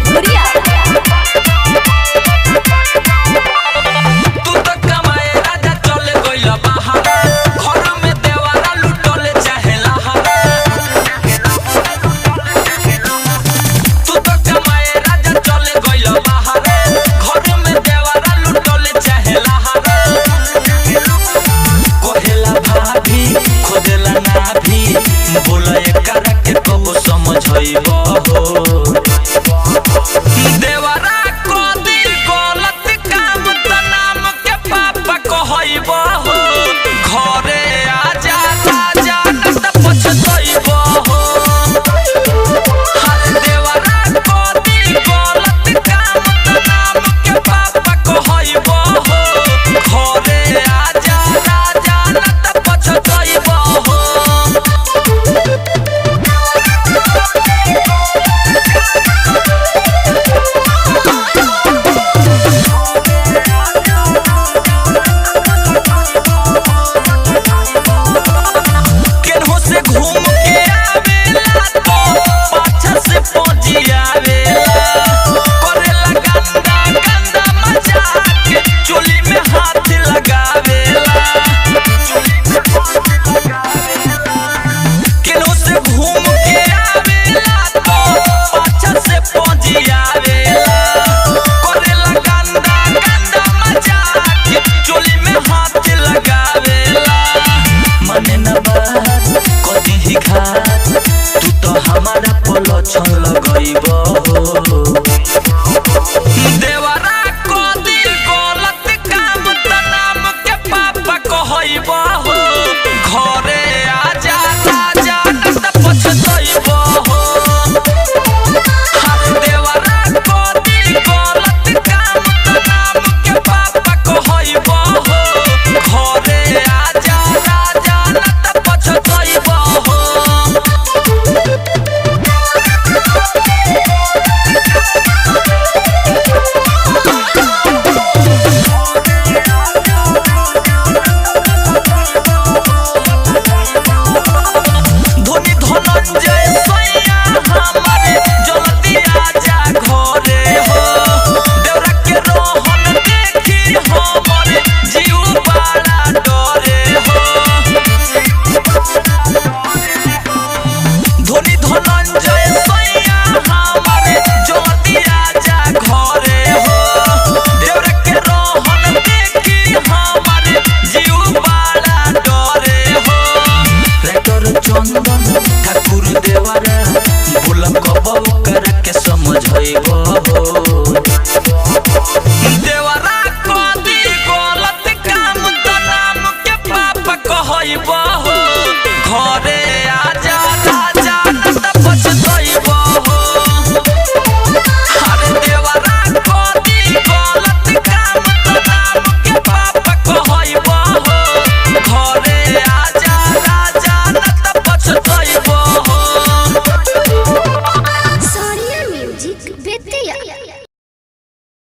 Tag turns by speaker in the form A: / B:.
A: भोजपुरिया।
B: बोला एकरा के कब समझइबो देवरा को दिल गलत काम त नाम के पापा कहइबो घरे आजा आजा त पछतइबो देवरा को दिल गलत काम त नाम के पापा कहइबो घरे आजा आजा त पछतइबो घूम के आवेला तो पाछा से पहुंची आवेला करेला गंदा गंदा मजाक चोली में हाथ लगावेला केनो से घूम के आवेला तो पाछा से पहुंची आवेला करेला गंदा गंदा मजाक चोली में हाथ लगावेला मने न बात कदी ही घात तू तो हमारा पलो छन लगइबो देवरा को दिल गलत काम त नाम के पापा कहइबो घरे आजा आजा त पछतइबो देवरा को दिल गलत काम त नाम के पापा कहइबो घरे आजा आजा त पछतइबो धोनी धनंजय सैया हमारे जल्दी आजा घरे हो देवरा के रोहन देखी हमारे जीव बड़ा डरे हो धोनी धनंजय सैया हमारे जल्दी आजा घरे हो देवरा के रोहन देखी हमारे जीव बड़ा डरे हो रेटर चंदन ठाकुर देवरा बोला कब कर के समझइबो देवरा को दिल गलत काम त नाम के पापा कहइबो